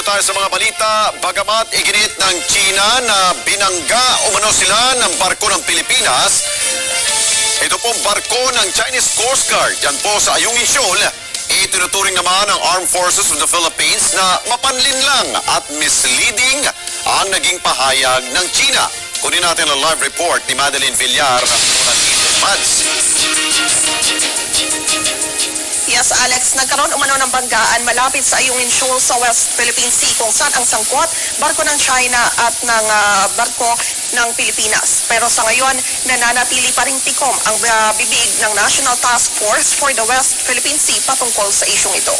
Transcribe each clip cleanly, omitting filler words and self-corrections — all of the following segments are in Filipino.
tayo sa mga balita. Bagamat iginit ng China na binangga umano sila ng barko ng Pilipinas, ito pong barko ng Chinese Coast Guard yan po sa Ayungin Shoal, itinuturing naman ng Armed Forces of the Philippines na mapanlin lang at misleading ang naging pahayag ng China. Kunin natin ang live report ni Madeline Villar ng Mads. Yes, Alex, nagkaroon umano ng banggaan malapit sa Ayungin Shoal sa West Philippine Sea kung saan ang sangkot barko ng China at ng barko ng Pilipinas. Pero sa ngayon, nananatili pa ring tikom ang bibig ng National Task Force for the West Philippine Sea patungkol sa isyong ito.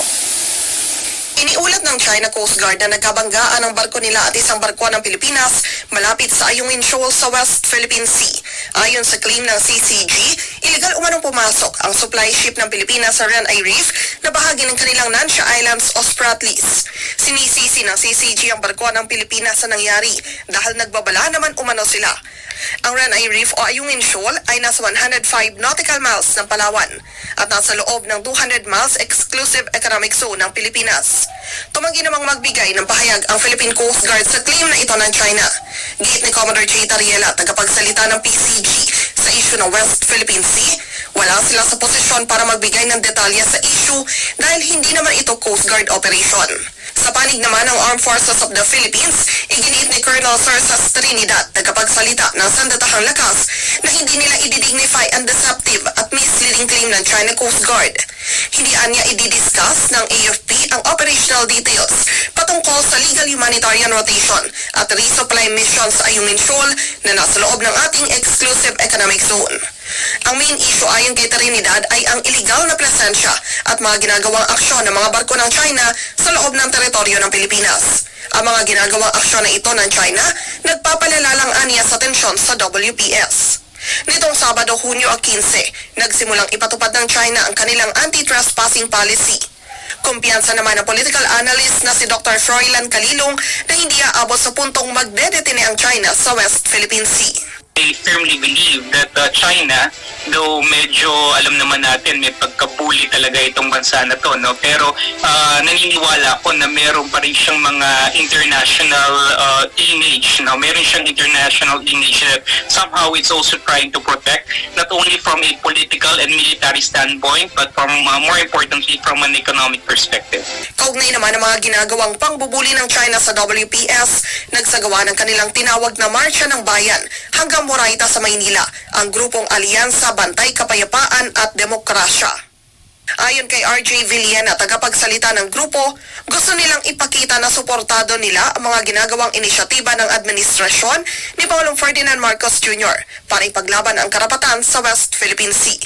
Iniulat ng China Coast Guard na nagkabanggaan ang barko nila at isang barko ng Pilipinas malapit sa Ayungin Shoal sa West Philippine Sea. Ayon sa claim ng CCG, illegal umanong pumasok ang supply ship ng Pilipinas sa Renai Reef na bahagi ng kanilang Nansha Islands o Spratlys. Sinisisi ng CCG ang barko ng Pilipinas sa nangyari dahil nagbabala naman umano sila. Ang Renai Reef o Ayungin Shoal ay nasa 105 nautical miles ng Palawan at nasa loob ng 200 miles exclusive economic zone ng Pilipinas. Tumanggi namang magbigay ng pahayag ang Philippine Coast Guard sa claim na ito ng China. Gate ni Commodore J. Tariela, tagapagsalita ng PCG sa issue ng West Philippine Sea, wala sila sa posisyon para magbigay ng detalye sa issue dahil hindi naman ito Coast Guard operation. Sa panig naman ng Armed Forces of the Philippines, iginiit ni Colonel Cersas Trinidad, tagapagsalita ng Sandatahang Lakas, na hindi nila ididignify ang deceptive at misleading claim ng China Coast Guard. Hindi anya ididiscuss ng AFP ang operational details patungkol sa legal humanitarian rotation at resupply mission sa Ayungin Shoal na nasa loob ng ating exclusive economic zone. Ang main issue ayon kay Trinidad ay ang illegal na presensya at mga ginagawang aksyon ng mga barko ng China sa loob ng teritoryo ng Pilipinas. Ang mga ginagawang aksyon na ito ng China nagpapalala lang aniya sa tensyon sa WPS. Nitong Sabado, Hunyo 15, nagsimulang ipatupad ng China ang kanilang anti-trespassing policy. Kumpiyansa naman ng political analyst na si Dr. Froilan Calilong na hindi aabot sa puntong magdedetine ang China sa West Philippine Sea. I firmly believe that China, though medyo alam naman natin may pagkabuli talaga itong bansa na to, no? Pero naniniwala ako na meron pa rin siyang mga international image, no? Meron siyang international image that somehow it's also trying to protect, not only from a political and military standpoint, but from more importantly from an economic perspective. Kaugnay naman ang mga ginagawang pangbubuli ng China sa WPS, nagsagawa ng kanilang tinawag na Marsya ng Bayan hanggang Moraita sa Maynila, ang grupong Alyansa Bantay Kapayapaan at Demokrasya. Ayon kay RJ Villena, tagapagsalita ng grupo, gusto nilang ipakita na suportado nila ang mga ginagawang inisyatiba ng administrasyon ni Pangulong Ferdinand Marcos Jr. para ipaglaban ang karapatan sa West Philippine Sea.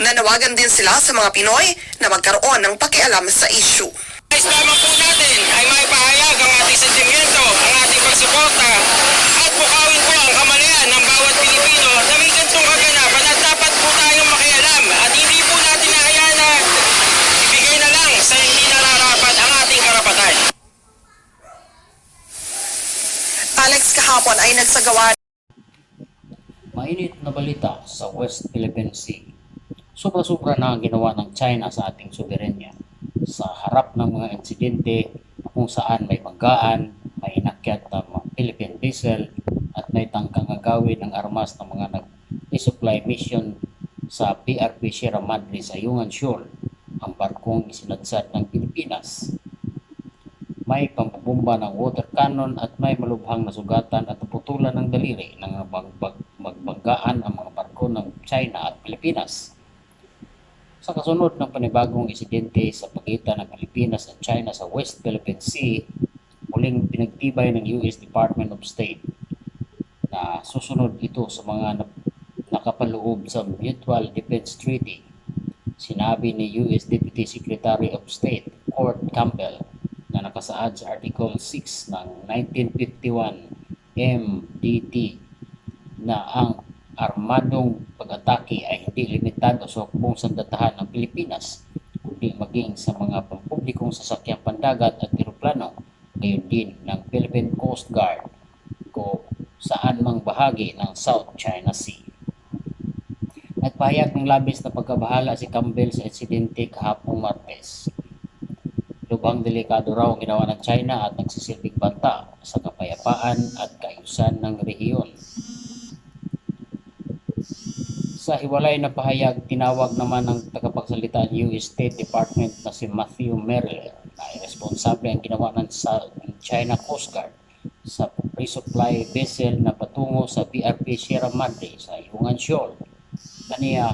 Nanawagan din sila sa mga Pinoy na magkaroon ng pakialam sa issue. Lamang po natin ay maipahayag ang ating sentimento, ang ating pagsuporta at bukawin po ang kamalayan ng bawat Pilipino na may ganitong kaganapan at dapat po tayong makialam at hindi po natin nahayaan na ibigay na lang sa hindi nararapat ang ating karapatan. Alex, kahapon ay nagsagawa. Mainit na balita sa West Philippine Sea. Sobra-sobra na ang ginawa ng China sa ating soberenya. Sa harap ng mga insidente kung saan may banggaan, may inakyat na mga Philippine vessel at may tangkang agawin ng armas ng mga nag-resupply mission sa PRP Sierra Madre sa Ayungin Shoal, ang barkong isinadsad ng Pilipinas. May pampabomba ng water cannon at may malubhang nasugatan at naputulan ng daliri ng magbanggaan ang mga barko ng China at Pilipinas. Sa kasunod ng panibagong insidente sa pagitan ng Pilipinas at China sa West Philippine Sea, muling pinagtibay ng US Department of State na susunod ito sa mga nakapaloob sa Mutual Defense Treaty. Sinabi ni US Deputy Secretary of State Kurt Campbell na nakasaad sa Article 6 ng 1951 MDT na ang armadong pag-atake ay hindi limitado sa hukbong sandatahan ng Pilipinas, kundi maging sa mga pampublikong sasakyang pandagat at eroplano, gayon din ng Philippine Coast Guard kung saan mang bahagi ng South China Sea. Nagpahayag ng labis na pagkabahala si Campbell sa insidente kahapong Martes. lubhang delikado raw ang ginawa ng China at nagsisilbing banta sa kapayapaan at kaayusan ng rehiyon. Sa hiwalay na pahayag, tinawag naman ng tagapagsalita ng US State Department na si Matthew Merrill na irresponsable ang ginawa ng China Coast Guard sa resupply vessel na patungo sa BRP Sierra Madre sa Ayungin Shoal. Kaniya,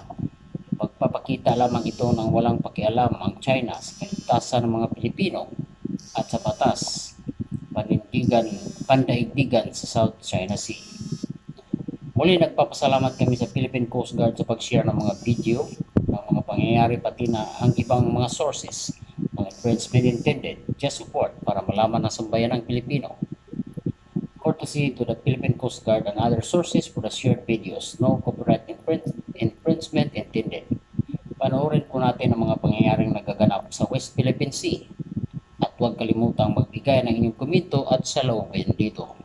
magpapakita lamang ito ng walang pakialam ang China sa kaligtasan ng mga Pilipino at sa batas pandaigdigan sa South China Sea. Muli nagpapasalamat kami sa Philippine Coast Guard sa pag-share ng mga video ng mga pangyayari pati na ang ibang mga sources ng infringement intended just support para malaman ng sambayan ng Pilipino. Courtesy to the Philippine Coast Guard and other sources for the shared videos, no copyright infringement intended. Panoorin po natin ang mga pangyayaring nagaganap sa West Philippine Sea at huwag kalimutang magbigay ng inyong komento at saloobin dito.